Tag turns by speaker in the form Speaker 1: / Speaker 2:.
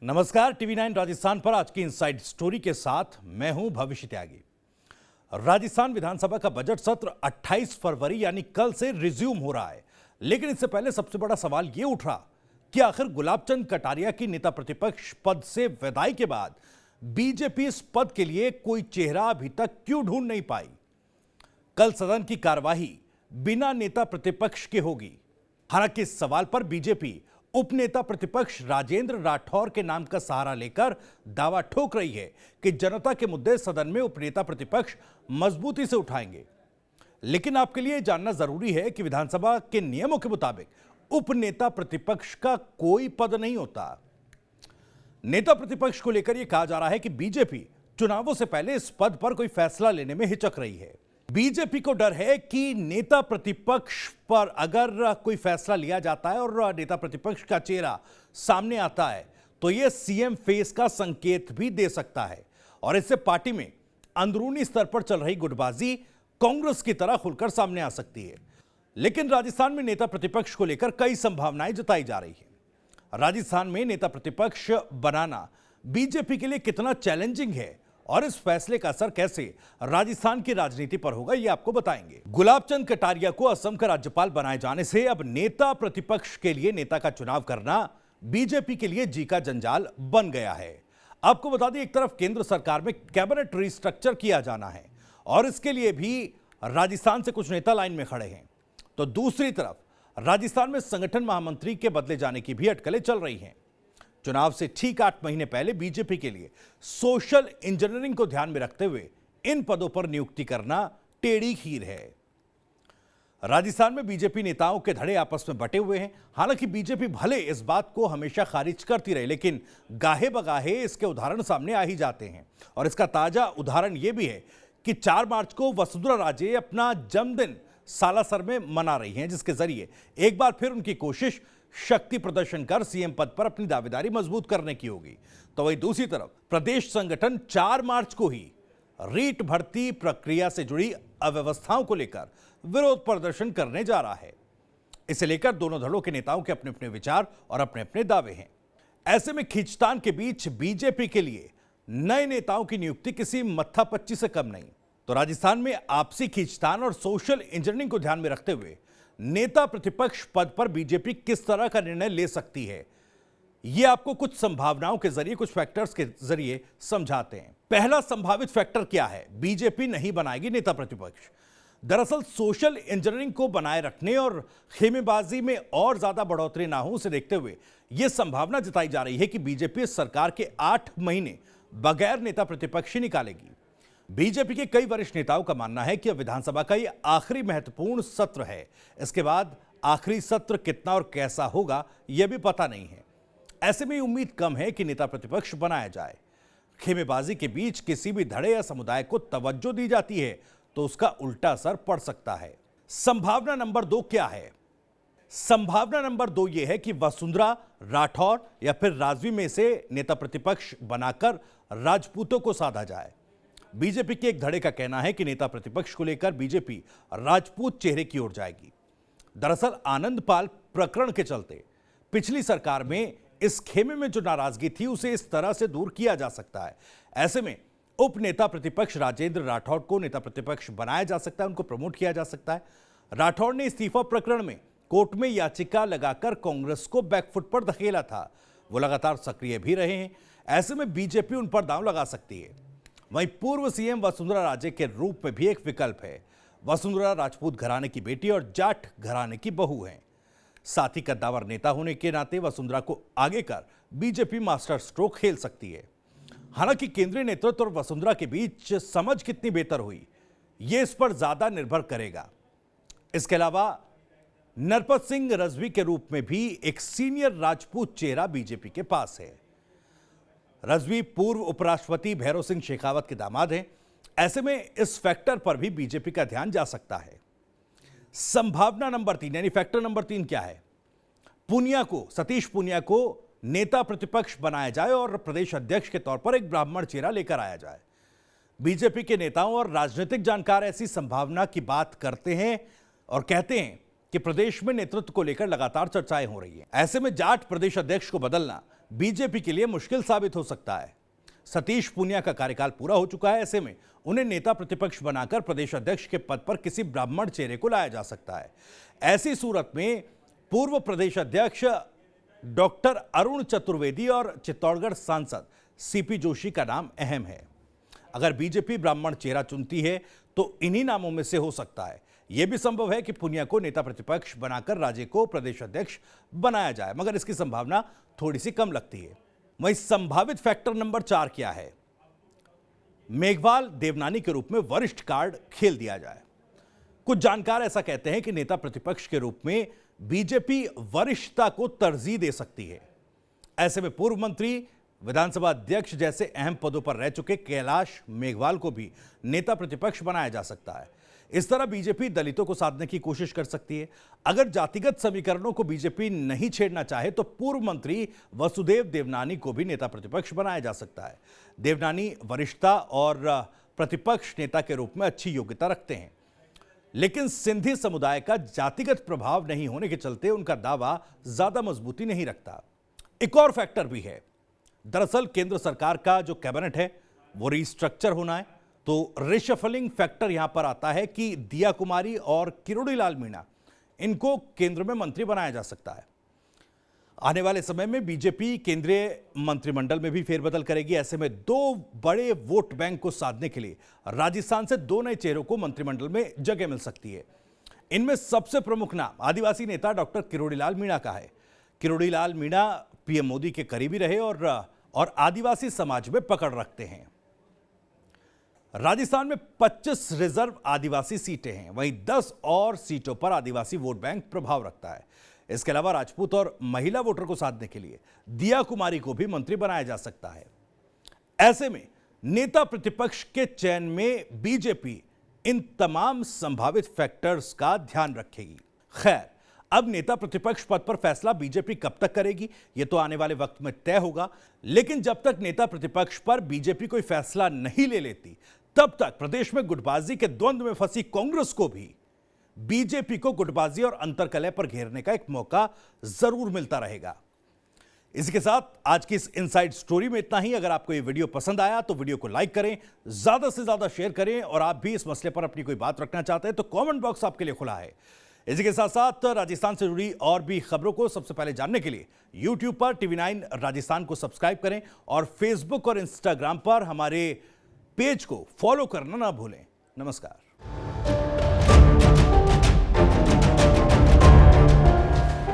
Speaker 1: नमस्कार, टीवी9 राजस्थान पर आज की इनसाइड स्टोरी के साथ मैं हूं भविष्य त्यागी। राजस्थान विधानसभा का बजट सत्र 28 फरवरी यानी कल से रिज्यूम हो रहा है, लेकिन इससे पहले सबसे बड़ा सवाल यह उठ रहा कि आखिर गुलाबचंद कटारिया की नेता प्रतिपक्ष पद से विदाई के बाद बीजेपी इस पद के लिए कोई चेहरा अभी तक क्यों ढूंढ नहीं पाई। कल सदन की कार्यवाही बिना नेता प्रतिपक्ष के होगी। हालांकि इस सवाल पर बीजेपी उपनेता प्रतिपक्ष राजेंद्र राठौर के नाम का सहारा लेकर दावा ठोक रही है कि जनता के मुद्दे सदन में उपनेता प्रतिपक्ष मजबूती से उठाएंगे। लेकिन आपके लिए जानना जरूरी है कि विधानसभा के नियमों के मुताबिक उपनेता प्रतिपक्ष का कोई पद नहीं होता। नेता प्रतिपक्ष को लेकर यह कहा जा रहा है कि बीजेपी चुनावों से पहले इस पद पर कोई फैसला लेने में हिचक रही है। बीजेपी को डर है कि नेता प्रतिपक्ष पर अगर कोई फैसला लिया जाता है और नेता प्रतिपक्ष का चेहरा सामने आता है तो यह सीएम फेस का संकेत भी दे सकता है और इससे पार्टी में अंदरूनी स्तर पर चल रही गुटबाजी कांग्रेस की तरह खुलकर सामने आ सकती है। लेकिन राजस्थान में नेता प्रतिपक्ष को लेकर कई संभावनाएं जताई जा रही है। राजस्थान में नेता प्रतिपक्ष बनाना बीजेपी के लिए कितना चैलेंजिंग है और इस फैसले का असर कैसे राजस्थान की राजनीति पर होगा, ये आपको बताएंगे। गुलाबचंद कटारिया को असम का राज्यपाल बनाए जाने से अब नेता प्रतिपक्ष के लिए नेता का चुनाव करना बीजेपी के लिए जी का जंजाल बन गया है। आपको बता दें, एक तरफ केंद्र सरकार में कैबिनेट रिस्ट्रक्चर किया जाना है और इसके लिए भी राजस्थान से कुछ नेता लाइन में खड़े हैं, तो दूसरी तरफ राजस्थान में संगठन महामंत्री के बदले जाने की भी अटकलें चल रही हैं। चुनाव से ठीक 8 महीने पहले बीजेपी के लिए सोशल इंजीनियरिंग को ध्यान में रखते हुए इन पदों पर नियुक्ति करना टेढ़ी खीर है। राजस्थान में बीजेपी नेताओं के धड़े आपस में बटे हुए हैं। हालांकि बीजेपी भले इस बात को हमेशा खारिज करती रही, लेकिन गाहे बगाहे इसके उदाहरण सामने आ ही जाते हैं और इसका ताजा उदाहरण यह भी है कि 4 मार्च को वसुंधरा राजे अपना जन्मदिन सालासर में मना रही हैं, जिसके जरिए एक बार फिर उनकी कोशिश शक्ति प्रदर्शन कर सीएम पद पर अपनी दावेदारी मजबूत करने की होगी। तो वहीं दूसरी तरफ प्रदेश संगठन 4 मार्च को ही रीट भर्ती प्रक्रिया से जुड़ी अव्यवस्थाओं को लेकर विरोध प्रदर्शन करने जा रहा है। इसे लेकर दोनों दलों के नेताओं के अपने अपने विचार और अपने अपने दावे हैं। ऐसे में खींचतान के बीच बीजेपी के लिए नए नेताओं की नियुक्ति किसी मत्थापच्ची से कम नहीं। तो राजस्थान में आपसी खींचतान और सोशल इंजीनियरिंग को ध्यान में रखते हुए नेता प्रतिपक्ष पद पर बीजेपी किस तरह का निर्णय ले सकती है, यह आपको कुछ संभावनाओं के जरिए, कुछ फैक्टर्स के जरिए समझाते हैं। पहला संभावित फैक्टर क्या है? बीजेपी नहीं बनाएगी नेता प्रतिपक्ष। दरअसल सोशल इंजीनियरिंग को बनाए रखने और खेमेबाजी में और ज्यादा बढ़ोतरी ना हो, उसे देखते हुए यह संभावना जताई जा रही है कि बीजेपी सरकार के 8 महीने बगैर नेता प्रतिपक्ष ही निकालेगी। बीजेपी के कई वरिष्ठ नेताओं का मानना है कि अब विधानसभा का यह आखिरी महत्वपूर्ण सत्र है। इसके बाद आखिरी सत्र कितना और कैसा होगा यह भी पता नहीं है। ऐसे में उम्मीद कम है कि नेता प्रतिपक्ष बनाया जाए। खेमेबाजी के बीच किसी भी धड़े या समुदाय को तवज्जो दी जाती है तो उसका उल्टा असर पड़ सकता है। संभावना नंबर 2 क्या है? संभावना नंबर 2 यह है कि वसुंधरा राठौर या फिर राजवी में से नेता प्रतिपक्ष बनाकर राजपूतों को साधा जाए। बीजेपी के एक धड़े का कहना है कि नेता प्रतिपक्ष को लेकर बीजेपी राजपूत चेहरे की ओर जाएगी। दरअसल आनंदपाल प्रकरण के चलते पिछली सरकार में इस खेमे में जो नाराजगी थी उसे इस तरह से दूर किया जा सकता है। ऐसे में उप नेता प्रतिपक्ष राजेंद्र राठौर को नेता प्रतिपक्ष बनाया जा सकता है, उनको प्रमोट किया जा सकता है। राठौर ने इस्तीफा प्रकरण में कोर्ट में याचिका लगाकर कांग्रेस को बैकफुट पर धकेला था। वो लगातार सक्रिय भी रहे हैं। ऐसे में बीजेपी उन पर दांव लगा सकती है। वहीं पूर्व सीएम वसुंधरा राजे के रूप में भी एक विकल्प है। वसुंधरा राजपूत घराने की बेटी और जाट घराने की बहू हैं। साथ ही कद्दावर नेता होने के नाते वसुंधरा को आगे कर बीजेपी मास्टर स्ट्रोक खेल सकती है। हालांकि केंद्रीय नेतृत्व और वसुंधरा के बीच समझ कितनी बेहतर हुई, यह इस पर ज्यादा निर्भर करेगा। इसके अलावा नरपत सिंह रजवी के रूप में भी एक सीनियर राजपूत चेहरा बीजेपी के पास है। रजवी पूर्व उपराष्ट्रपति भैरव सिंह शेखावत के दामाद हैं। ऐसे में इस फैक्टर पर भी बीजेपी का ध्यान जा सकता है। संभावना नंबर 3 यानी फैक्टर नंबर 3 क्या है? सतीश पूनिया को नेता प्रतिपक्ष बनाया जाए और प्रदेश अध्यक्ष के तौर पर एक ब्राह्मण चेहरा लेकर आया जाए। बीजेपी के नेताओं और राजनीतिक जानकार ऐसी संभावना की बात करते हैं और कहते हैं कि प्रदेश में नेतृत्व को लेकर लगातार चर्चाएं हो रही हैं। ऐसे में जाट प्रदेश अध्यक्ष को बदलना बीजेपी के लिए मुश्किल साबित हो सकता है। सतीश पूनिया का कार्यकाल पूरा हो चुका है, ऐसे में उन्हें नेता प्रतिपक्ष बनाकर प्रदेश अध्यक्ष के पद पर किसी ब्राह्मण चेहरे को लाया जा सकता है। ऐसी सूरत में पूर्व प्रदेश अध्यक्ष डॉक्टर अरुण चतुर्वेदी और चित्तौड़गढ़ सांसद सीपी जोशी का नाम अहम है। अगर बीजेपी ब्राह्मण चेहरा चुनती है तो इन्हीं नामों में से हो सकता है। यह भी संभव है कि पूनिया को नेता प्रतिपक्ष बनाकर राजे को प्रदेश अध्यक्ष बनाया जाए, मगर इसकी संभावना थोड़ी सी कम लगती है। वहीं संभावित फैक्टर नंबर 4 क्या है? मेघवाल देवनानी के रूप में वरिष्ठ कार्ड खेल दिया जाए। कुछ जानकार ऐसा कहते हैं कि नेता प्रतिपक्ष के रूप में बीजेपी वरिष्ठता को तरजीह दे सकती है। ऐसे में पूर्व मंत्री, विधानसभा अध्यक्ष जैसे अहम पदों पर रह चुके कैलाश मेघवाल को भी नेता प्रतिपक्ष बनाया जा सकता है। इस तरह बीजेपी दलितों को साधने की कोशिश कर सकती है। अगर जातिगत समीकरणों को बीजेपी नहीं छेड़ना चाहे तो पूर्व मंत्री वसुदेव देवनानी को भी नेता प्रतिपक्ष बनाया जा सकता है। देवनानी वरिष्ठता और प्रतिपक्ष नेता के रूप में अच्छी योग्यता रखते हैं, लेकिन सिंधी समुदाय का जातिगत प्रभाव नहीं होने के चलते उनका दावा ज्यादा मजबूती नहीं रखता। एक और फैक्टर भी है। दरअसल केंद्र सरकार का जो कैबिनेट है वो रिस्ट्रक्चर होना है, तो रिशफलिंग फैक्टर यहां पर आता है कि दिया कुमारी और किरोड़ीलाल मीणा, इनको केंद्र में मंत्री बनाया जा सकता है। आने वाले समय में बीजेपी केंद्रीय मंत्रिमंडल में भी फेरबदल करेगी। ऐसे में 2 बड़े वोट बैंक को साधने के लिए राजस्थान से 2 नए चेहरों को मंत्रिमंडल में जगह मिल सकती है। इनमें सबसे प्रमुख नाम आदिवासी नेता डॉक्टर किरोड़ीलाल मीणा का है। किरोड़ीलाल मीणा पीएम मोदी के करीबी रहे और आदिवासी समाज में पकड़ रखते हैं। राजस्थान में 25 रिजर्व आदिवासी सीटें हैं, वहीं 10 और सीटों पर आदिवासी वोट बैंक प्रभाव रखता है। इसके अलावा राजपूत और महिला वोटर को साधने के लिए दिया कुमारी को भी मंत्री बनाया जा सकता है। ऐसे में नेता प्रतिपक्ष के चयन में बीजेपी इन तमाम संभावित फैक्टर्स का ध्यान रखेगी। खैर, अब नेता प्रतिपक्ष पद पर फैसला बीजेपी कब तक करेगी, यह तो आने वाले वक्त में तय होगा। लेकिन जब तक नेता प्रतिपक्ष पर बीजेपी कोई फैसला नहीं ले लेती, तब तक प्रदेश में गुटबाजी के द्वंद्व में फंसी कांग्रेस को भी बीजेपी को गुटबाजी और अंतरकलह पर घेरने का एक मौका जरूर मिलता रहेगा। इसी के साथ आज की इस इनसाइड स्टोरी में इतना ही। अगर आपको ये वीडियो पसंद आया तो वीडियो को लाइक करें, ज्यादा से ज्यादा शेयर करें, और आप भी इस मसले पर अपनी कोई बात रखना चाहते हैं तो कमेंट बॉक्स आपके लिए खुला है। इसी के साथ साथ राजस्थान से जुड़ी और भी खबरों को सबसे पहले जानने के लिए YouTube पर TV9 राजस्थान को सब्सक्राइब करें और फेसबुक और इंस्टाग्राम पर हमारे पेज को फॉलो करना ना भूलें। नमस्कार।